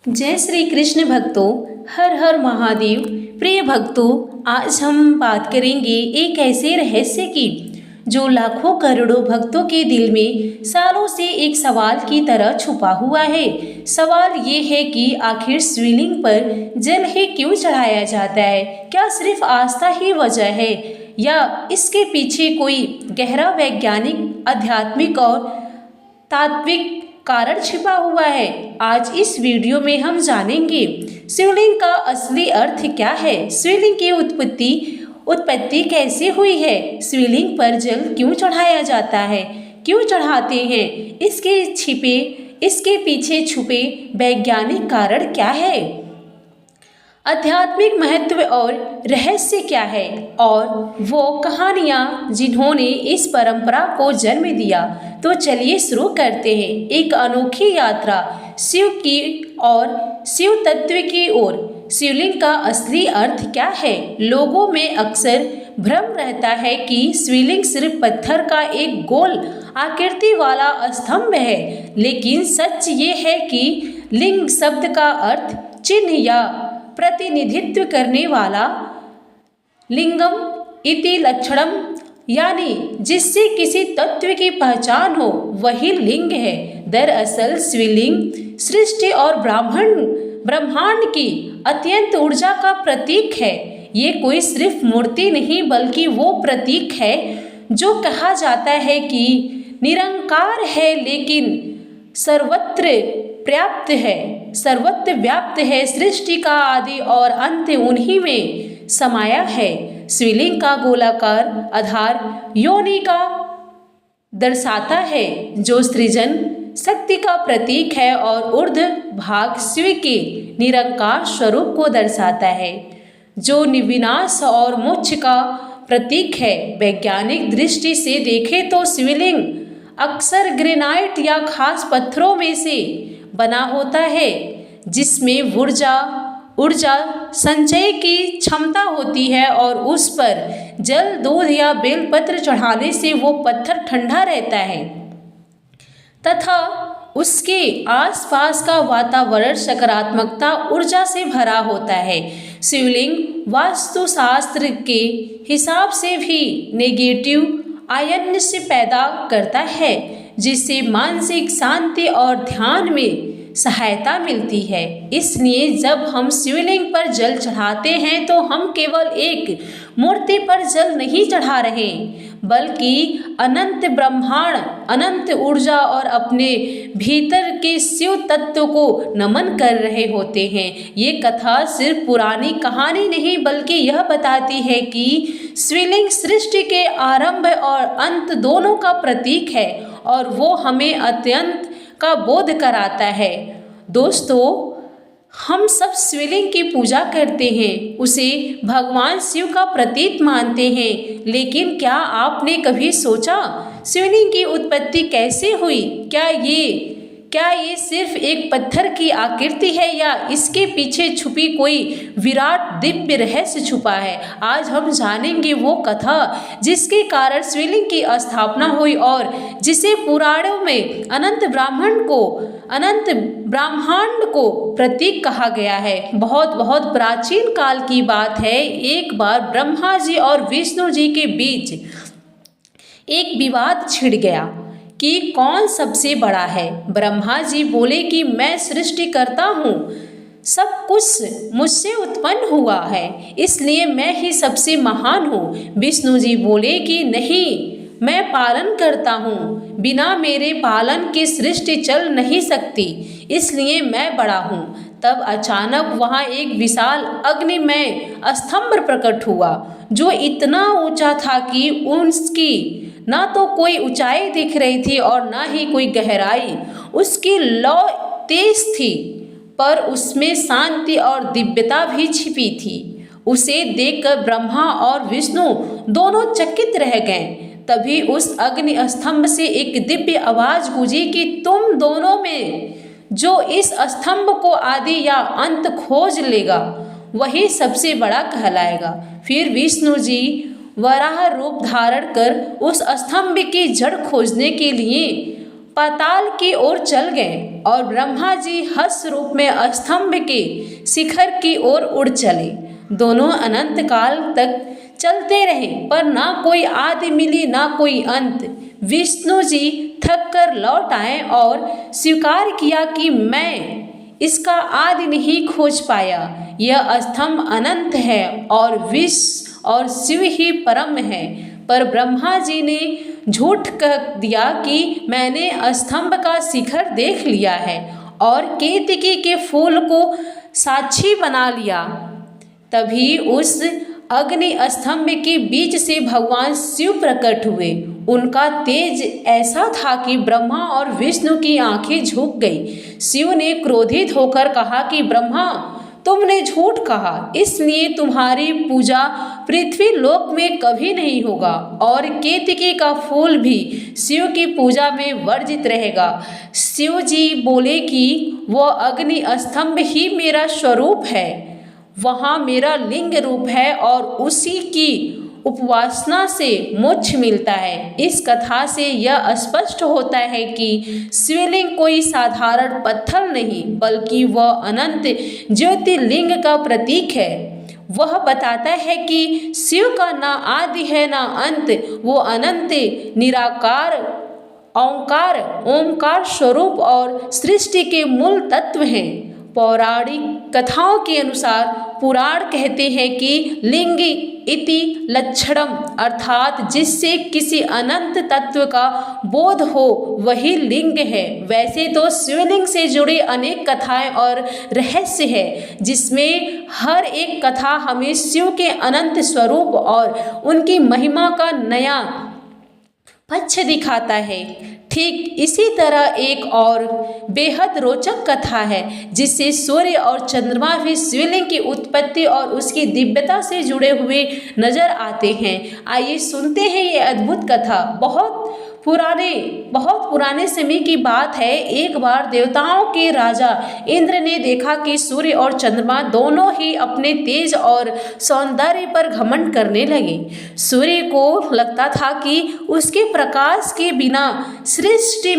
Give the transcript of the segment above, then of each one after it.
जय श्री कृष्ण भक्तों, हर हर महादेव। प्रिय भक्तों, आज हम बात करेंगे एक ऐसे रहस्य की जो लाखों करोड़ों भक्तों के दिल में सालों से एक सवाल की तरह छुपा हुआ है। सवाल ये है कि आखिर शिवलिंग पर जल ही क्यों चढ़ाया जाता है? क्या सिर्फ आस्था ही वजह है या इसके पीछे कोई गहरा वैज्ञानिक, आध्यात्मिक और तात्विक कारण छिपा हुआ है? आज इस वीडियो में हम जानेंगे शिवलिंग का असली अर्थ क्या है, शिवलिंग की उत्पत्ति कैसे हुई है, शिवलिंग पर जल क्यों चढ़ाया जाता है, क्यों चढ़ाते हैं, इसके पीछे छुपे वैज्ञानिक कारण क्या है, आध्यात्मिक महत्व और रहस्य क्या है, और वो कहानियाँ जिन्होंने इस परंपरा को जन्म दिया। तो चलिए शुरू करते हैं एक अनोखी यात्रा शिव की और शिव तत्व की ओर। शिवलिंग का असली अर्थ क्या है? लोगों में अक्सर भ्रम रहता है कि शिवलिंग सिर्फ पत्थर का एक गोल आकृति वाला स्तंभ है, लेकिन सच ये है कि लिंग शब्द का अर्थ चिन्ह या प्रतिनिधित्व करने वाला, लिंगम इति लक्षणम, यानी जिससे किसी तत्व की पहचान हो वही लिंग है। दरअसल शिवलिंग सृष्टि और ब्रह्मांड की अत्यंत ऊर्जा का प्रतीक है। ये कोई सिर्फ मूर्ति नहीं बल्कि वो प्रतीक है जो कहा जाता है कि निरंकार है लेकिन सर्वत्र व्याप्त है। सृष्टि का आदि और अंत उन्हीं में समाया है। शिवलिंग का गोलाकार आधार योनि का दर्शाता है जो सृजन शक्ति का प्रतीक है, और ऊर्ध्व भाग शिव के निरंकार स्वरूप को दर्शाता है जो विनाश और मोक्ष का प्रतीक है। वैज्ञानिक दृष्टि से देखें तो शिवलिंग अक्सर ग्रेनाइट या खास पत्थरों में से बना होता है जिसमें ऊर्जा संचय की क्षमता होती है, और उस पर जल, दूध या बेलपत्र चढ़ाने से वो पत्थर ठंडा रहता है तथा उसके आसपास का वातावरण सकारात्मकता ऊर्जा से भरा होता है। शिवलिंग वास्तुशास्त्र के हिसाब से भी नेगेटिव आयन से पैदा करता है, जिससे मानसिक शांति और ध्यान में सहायता मिलती है। इसलिए जब हम शिवलिंग पर जल चढ़ाते हैं तो हम केवल एक मूर्ति पर जल नहीं चढ़ा रहे, बल्कि अनंत ब्रह्मांड, अनंत ऊर्जा और अपने भीतर के शिव तत्व को नमन कर रहे होते हैं। ये कथा सिर्फ पुरानी कहानी नहीं बल्कि यह बताती है कि शिवलिंग सृष्टि के आरंभ और अंत दोनों का प्रतीक है, और वो हमें अत्यंत का बोध कराता है। दोस्तों, हम सब शिवलिंग की पूजा करते हैं, उसे भगवान शिव का प्रतीक मानते हैं, लेकिन क्या आपने कभी सोचा शिवलिंग की उत्पत्ति कैसे हुई? क्या ये सिर्फ एक पत्थर की आकृति है या इसके पीछे छुपी कोई विराट दिव्य रहस्य छुपा है? आज हम जानेंगे वो कथा जिसके कारण शिवलिंग की स्थापना हुई और जिसे पुराणों में अनंत ब्रह्मांड को प्रतीक कहा गया है। बहुत बहुत प्राचीन काल की बात है। एक बार ब्रह्मा जी और विष्णु जी के बीच एक विवाद छिड़ गया कि कौन सबसे बड़ा है। ब्रह्मा जी बोले कि मैं सृष्टि करता हूँ, सब कुछ मुझसे उत्पन्न हुआ है, इसलिए मैं ही सबसे महान हूँ। विष्णु जी बोले कि नहीं, मैं पालन करता हूँ, बिना मेरे पालन के सृष्टि चल नहीं सकती, इसलिए मैं बड़ा हूँ। तब अचानक वहाँ एक विशाल अग्निमय स्तंभ प्रकट हुआ जो इतना ऊंचा था कि उसकी ना तो कोई ऊंचाई दिख रही थी और ना ही कोई गहराई। उसकी लौ तेज थी पर उसमें शांति और दिव्यता भी छिपी थी। उसे देखकर ब्रह्मा और विष्णु दोनों चकित रह गए। तभी उस अग्नि स्तंभ से एक दिव्य आवाज गूंजी कि तुम दोनों में जो इस स्तंभ को आदि या अंत खोज लेगा वही सबसे बड़ा कहलाएगा। फिर विष्णु जी वराह रूप धारण कर उस स्तंभ की जड़ खोजने के लिए पाताल की ओर चल गए और ब्रह्मा जी हंस रूप में स्तंभ के शिखर की ओर उड़ चले। दोनों अनंत काल तक चलते रहे पर ना कोई आदि मिली ना कोई अंत। विष्णु जी थक कर लौट आए और स्वीकार किया कि मैं इसका आदि नहीं खोज पाया। यह स्तंभ अनंत है और विश्व और शिव ही परम है। पर ब्रह्मा जी ने झूठ कह दिया कि मैंने स्तंभ का शिखर देख लिया है और केतकी के फूल को साक्षी बना लिया। तभी उस अग्नि स्तंभ के बीच से भगवान शिव प्रकट हुए। उनका तेज ऐसा था कि ब्रह्मा और विष्णु की आंखें झुक गई। शिव ने क्रोधित होकर कहा कि ब्रह्मा, तुमने झूठ कहा, इसलिए तुम्हारी पूजा पृथ्वी लोक में कभी नहीं होगा और केतकी का फूल भी शिव की पूजा में वर्जित रहेगा। शिव जी बोले कि वह अग्नि स्तंभ ही मेरा स्वरूप है, वहाँ मेरा लिंग रूप है और उसी की उपासना से मोक्ष मिलता है। इस कथा से यह स्पष्ट होता है कि शिवलिंग कोई साधारण पत्थर नहीं बल्कि वह अनंत ज्योतिर्लिंग का प्रतीक है। वह बताता है कि शिव का ना आदि है ना अंत, वो अनंत निराकार ओंकार स्वरूप और सृष्टि के मूल तत्व हैं। पौराणिक कथाओं के अनुसार पुराण कहते हैं कि लिंग इति लक्षणम, अर्थात जिससे किसी अनंत तत्व का बोध हो वही लिंग है। वैसे तो शिवलिंग से जुड़ी अनेक कथाएं और रहस्य है, जिसमें हर एक कथा हमें शिव के अनंत स्वरूप और उनकी महिमा का नया पक्ष दिखाता है। ठीक इसी तरह एक और बेहद रोचक कथा है जिससे सूर्य और चंद्रमा भी शिवलिंग की उत्पत्ति और उसकी दिव्यता से जुड़े हुए नजर आते हैं। आइए सुनते हैं ये अद्भुत कथा। बहुत पुराने समय की बात है। एक बार देवताओं के राजा इंद्र ने देखा कि सूर्य और चंद्रमा दोनों ही अपने तेज और सौंदर्य पर घमंड करने लगे। सूर्य को लगता था कि उसके प्रकाश के बिना सृष्टि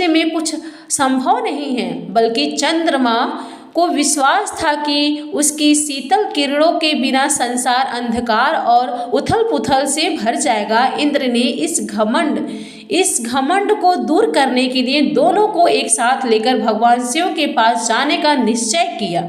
में कुछ संभव नहीं है, बल्कि चंद्रमा को विश्वास था कि उसकी शीतल किरणों के बिना संसार अंधकार और उथल पुथल से भर जाएगा। इंद्र ने इस घमंड को दूर करने के लिए दोनों को एक साथ लेकर भगवान शिव के पास जाने का निश्चय किया।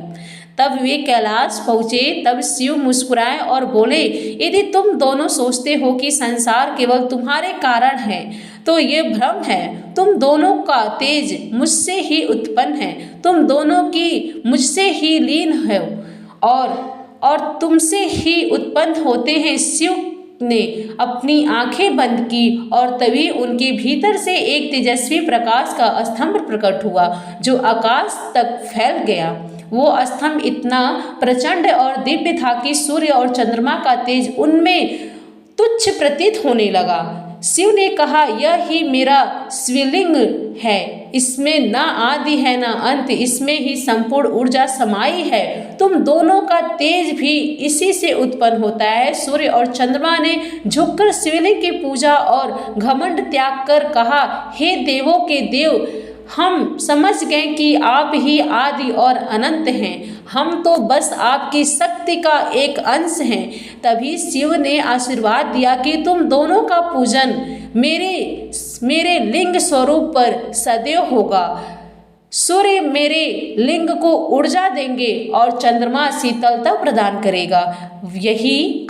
तब वे कैलाश पहुँचे। तब शिव मुस्कुराए और बोले, यदि तुम दोनों सोचते हो कि संसार केवल तुम्हारे कारण है तो ये भ्रम है। तुम दोनों का तेज मुझसे ही उत्पन्न है, तुम दोनों की मुझसे ही लीन हो और तुमसे ही उत्पन्न होते हैं। शिव ने अपनी आंखें बंद की और तभी उनके भीतर से एक तेजस्वी प्रकाश का स्तंभ प्रकट हुआ जो आकाश तक फैल गया। वो स्तंभ इतना प्रचंड और दिव्य था कि सूर्य और चंद्रमा का तेज उनमें तुच्छ प्रतीत होने लगा। शिव ने कहा, यह ही मेरा शिवलिंग है, इसमें ना आदि है ना अंत, इसमें ही संपूर्ण ऊर्जा समाई है। तुम दोनों का तेज भी इसी से उत्पन्न होता है। सूर्य और चंद्रमा ने झुककर शिवलिंग की पूजा और घमंड त्याग कर कहा, हे देवों के देव, हम समझ गए कि आप ही आदि और अनंत हैं, हम तो बस आपकी शक्ति का एक अंश हैं। तभी शिव ने आशीर्वाद दिया कि तुम दोनों का पूजन मेरे लिंग स्वरूप पर सदैव होगा। सूर्य मेरे लिंग को ऊर्जा देंगे और चंद्रमा शीतलता प्रदान करेगा। यही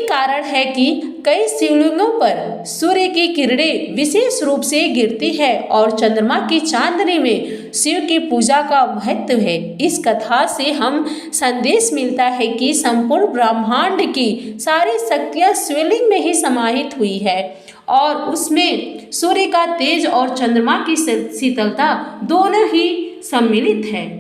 कारण है कि कई शिवलिंगों पर सूर्य की किरणें विशेष रूप से गिरती है और चंद्रमा की चांदनी में शिव की पूजा का महत्व है। इस कथा से हम संदेश मिलता है कि संपूर्ण ब्रह्मांड की सारी शक्तियां शिवलिंग में ही समाहित हुई है और उसमें सूर्य का तेज और चंद्रमा की शीतलता दोनों ही सम्मिलित है।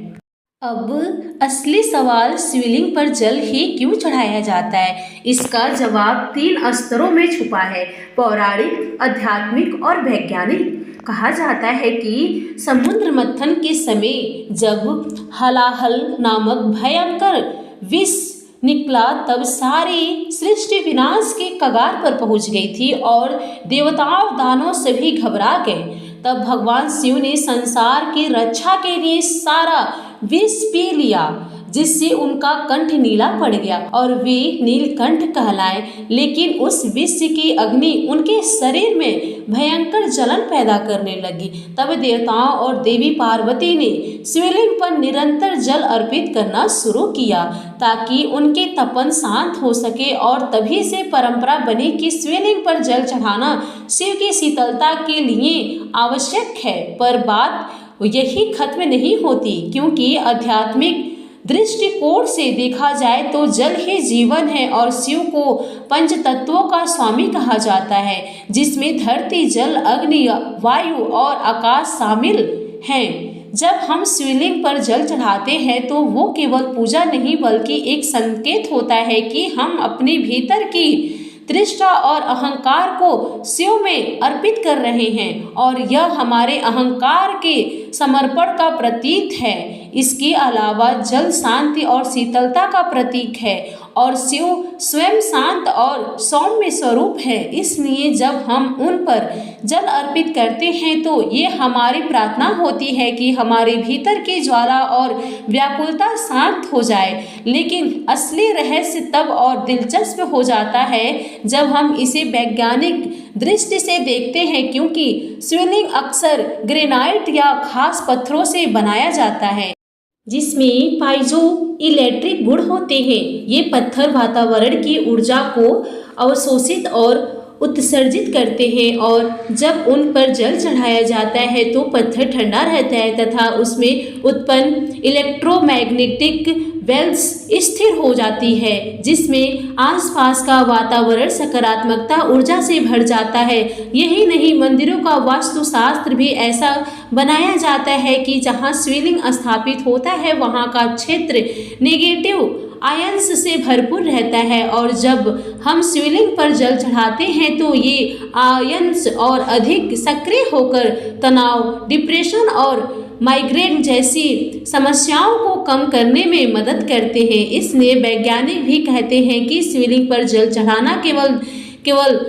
अब असली सवाल, शिवलिंग पर जल ही क्यों चढ़ाया जाता है? इसका जवाब 3 स्तरों में छुपा है, पौराणिक, आध्यात्मिक और वैज्ञानिक। कहा जाता है कि समुद्र मंथन के समय जब हलाहल नामक भयंकर विष निकला तब सारी सृष्टि विनाश के कगार पर पहुंच गई थी और देवताओं दानव सभी घबरा गए। तब भगवान शिव ने संसार की रक्षा के लिए सारा विष पी लिया, जिससे उनका कंठ नीला पड़ गया और वे नीलकंठ कहलाए। लेकिन उस विष की अग्नि उनके शरीर में भयंकर जलन पैदा करने लगी। तब देवताओं और देवी पार्वती ने शिवलिंग पर निरंतर जल अर्पित करना शुरू किया ताकि उनके तपन शांत हो सके, और तभी से परंपरा बनी कि शिवलिंग पर जल चढ़ाना शिव की शीतलता के लिए आवश्यक है। पर बात यही खत्म नहीं होती, क्योंकि आध्यात्मिक दृष्टिकोण से देखा जाए तो जल ही जीवन है और शिव को पंच तत्वों का स्वामी कहा जाता है, जिसमें धरती, जल, अग्नि, वायु और आकाश शामिल हैं। जब हम शिवलिंग पर जल चढ़ाते हैं तो वो केवल पूजा नहीं बल्कि एक संकेत होता है कि हम अपने भीतर की तृष्णा और अहंकार को शिव में अर्पित कर रहे हैं, और यह हमारे अहंकार के समर्पण का प्रतीक है। इसके अलावा जल शांति और शीतलता का प्रतीक है और शिव स्वयं शांत और सौम्य स्वरूप है। इसलिए जब हम उन पर जल अर्पित करते हैं तो ये हमारी प्रार्थना होती है कि हमारे भीतर की ज्वाला और व्याकुलता शांत हो जाए। लेकिन असली रहस्य तब और दिलचस्प हो जाता है जब हम इसे वैज्ञानिक दृष्टि से देखते हैं, क्योंकि शिवलिंग अक्सर ग्रेनाइट या खास पत्थरों से बनाया जाता है जिसमें पाइजो इलेक्ट्रिक गुण होते हैं। ये पत्थर वातावरण की ऊर्जा को अवशोषित और उत्सर्जित करते हैं, और जब उन पर जल चढ़ाया जाता है तो पत्थर ठंडा रहता है तथा उसमें उत्पन्न इलेक्ट्रोमैग्नेटिक वेल्स स्थिर हो जाती है, जिसमें आसपास का वातावरण सकारात्मकता ऊर्जा से भर जाता है। यही नहीं, मंदिरों का वास्तुशास्त्र भी ऐसा बनाया जाता है कि जहां शिवलिंग स्थापित होता है वहां का क्षेत्र नेगेटिव आयंस से भरपूर रहता है, और जब हम शिवलिंग पर जल चढ़ाते हैं तो ये आयंस और अधिक सक्रिय होकर तनाव, डिप्रेशन और माइग्रेन जैसी समस्याओं को कम करने में मदद करते हैं। इसलिए वैज्ञानिक भी कहते हैं कि शिवलिंग पर जल चढ़ाना केवल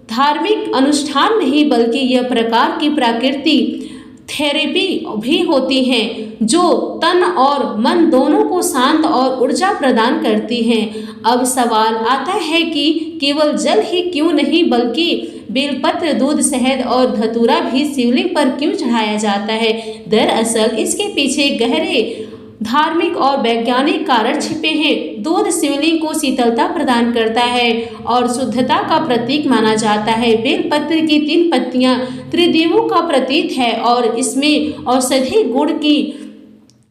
धार्मिक अनुष्ठान नहीं बल्कि यह प्रकार की प्राकृति थेरेपी भी होती हैं जो तन और मन दोनों को शांत और ऊर्जा प्रदान करती हैं। अब सवाल आता है कि केवल जल ही क्यों नहीं बल्कि बेलपत्र, दूध, शहद और धतूरा भी शिवलिंग पर क्यों चढ़ाया जाता है? दरअसल इसके पीछे गहरे धार्मिक और वैज्ञानिक कारण छिपे हैं। दूध शिवलिंग को शीतलता प्रदान करता है और शुद्धता का प्रतीक माना जाता है। बेलपत्र की 3 पत्तियां त्रिदेवों का प्रतीक है और इसमें औषधि गुण की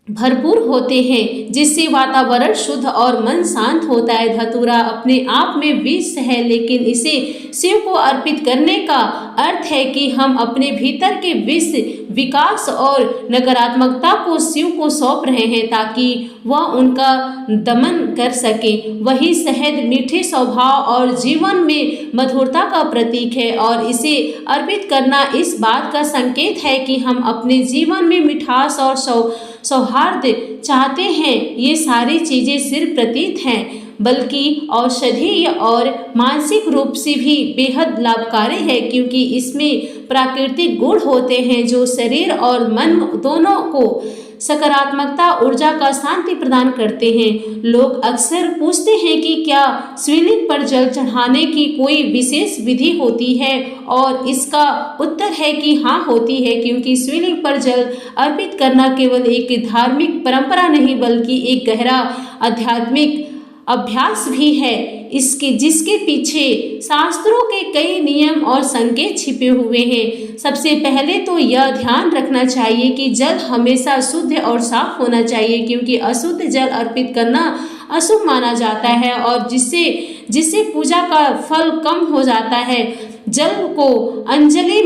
भरपूर होते हैं, जिससे वातावरण शुद्ध और मन शांत होता है। धतूरा अपने आप में विष है, लेकिन इसे शिव को अर्पित करने का अर्थ है कि हम अपने भीतर के विष, विकास और नकारात्मकता को शिव को सौंप रहे हैं ताकि वह उनका दमन कर सके। वही शहद मीठे स्वभाव और जीवन में मधुरता का प्रतीक है और इसे अर्पित करना इस बात का संकेत है कि हम अपने जीवन में मिठास और सौहार्द चाहते हैं। ये सारी चीजें सिर्फ प्रतीक हैं, बल्कि औषधीय और मानसिक रूप से भी बेहद लाभकारी है, क्योंकि इसमें प्राकृतिक गुण होते हैं जो शरीर और मन दोनों को सकारात्मकता, ऊर्जा का शांति प्रदान करते हैं। लोग अक्सर पूछते हैं कि क्या शिवलिंग पर जल चढ़ाने की कोई विशेष विधि होती है, और इसका उत्तर है कि हाँ होती है, क्योंकि शिवलिंग पर जल अर्पित करना केवल एक धार्मिक परंपरा नहीं बल्कि एक गहरा आध्यात्मिक अभ्यास भी है, जिसके पीछे शास्त्रों के कई नियम और संकेत छिपे हुए हैं। सबसे पहले तो यह ध्यान रखना चाहिए कि जल हमेशा शुद्ध और साफ होना चाहिए, क्योंकि अशुद्ध जल अर्पित करना अशुभ माना जाता है और जिससे पूजा का फल कम हो जाता है। जल को अंजलि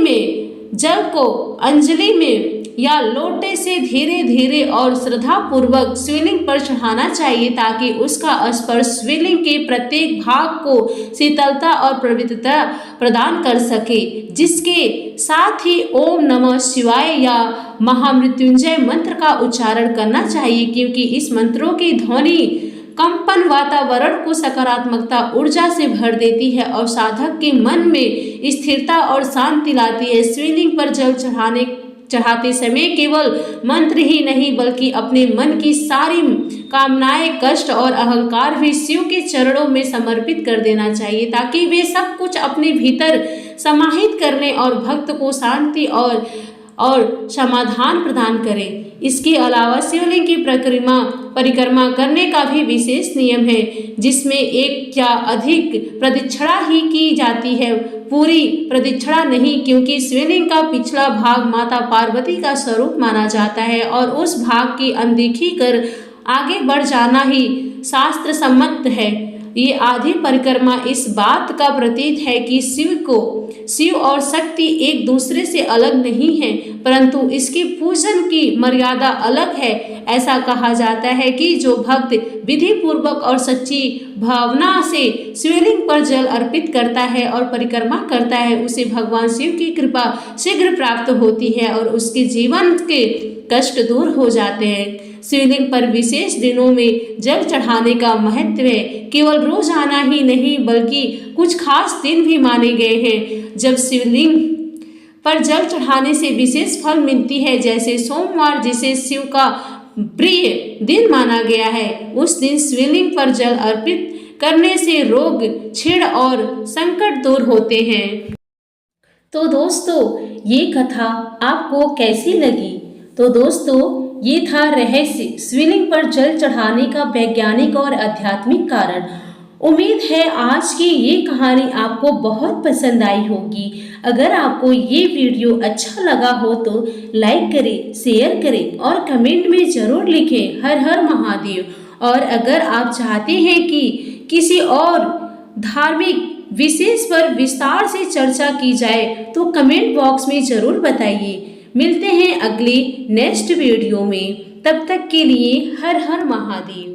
में या लोटे से धीरे धीरे और श्रद्धा पूर्वक शिवलिंग पर चढ़ाना चाहिए ताकि उसका स्पर्श शिवलिंग के प्रत्येक भाग को शीतलता और पवित्रता प्रदान कर सके। जिसके साथ ही ओम नमः शिवाय या महामृत्युंजय मंत्र का उच्चारण करना चाहिए, क्योंकि इस मंत्रों की ध्वनि कंपन वातावरण को सकारात्मकता ऊर्जा से भर देती है और साधक के मन में स्थिरता और शांति लाती है। शिवलिंग पर जल चढ़ाते समय केवल मंत्र ही नहीं बल्कि अपने मन की सारी कामनाएं, कष्ट और अहंकार भी शिव के चरणों में समर्पित कर देना चाहिए, ताकि वे सब कुछ अपने भीतर समाहित करने और भक्त को शांति और समाधान प्रदान करें। इसके अलावा शिवलिंग की परिक्रमा करने का भी विशेष नियम है, जिसमें एक या अधिक प्रदक्षिणा ही की जाती है, पूरी प्रदक्षिणा नहीं, क्योंकि शिवलिंग का पिछला भाग माता पार्वती का स्वरूप माना जाता है और उस भाग की अनदेखी कर आगे बढ़ जाना ही शास्त्र सम्मत है। ये आधी परिक्रमा इस बात का प्रतीक है कि शिव और शक्ति एक दूसरे से अलग नहीं है, परंतु इसके पूजन की मर्यादा अलग है। ऐसा कहा जाता है कि जो भक्त विधि पूर्वक और सच्ची भावना से शिवलिंग पर जल अर्पित करता है और परिक्रमा करता है, उसे भगवान शिव की कृपा शीघ्र प्राप्त होती है और उसके जीवन के कष्ट दूर हो जाते हैं। शिवलिंग पर विशेष दिनों में जल चढ़ाने का महत्व है। केवल रोजाना ही नहीं बल्कि कुछ खास दिन भी माने गए हैं जब शिवलिंग पर जल चढ़ाने से विशेष फल मिलती है, जैसे सोमवार, जिसे शिव का प्रिय दिन माना गया है। उस दिन शिवलिंग पर जल अर्पित करने से रोग, छीड़ और संकट दूर होते हैं। तो दोस्तों, ये कथा आपको कैसी लगी? तो दोस्तों, ये था रहस्य शिवलिंग पर जल चढ़ाने का वैज्ञानिक और आध्यात्मिक कारण। उम्मीद है आज की ये कहानी आपको बहुत पसंद आई होगी। अगर आपको ये वीडियो अच्छा लगा हो तो लाइक करें, शेयर करें और कमेंट में ज़रूर लिखें हर हर महादेव। और अगर आप चाहते हैं कि किसी और धार्मिक विशेष पर विस्तार से चर्चा की जाए तो कमेंट बॉक्स में ज़रूर बताइए। मिलते हैं अगली नेक्स्ट वीडियो में, तब तक के लिए हर हर महादेव।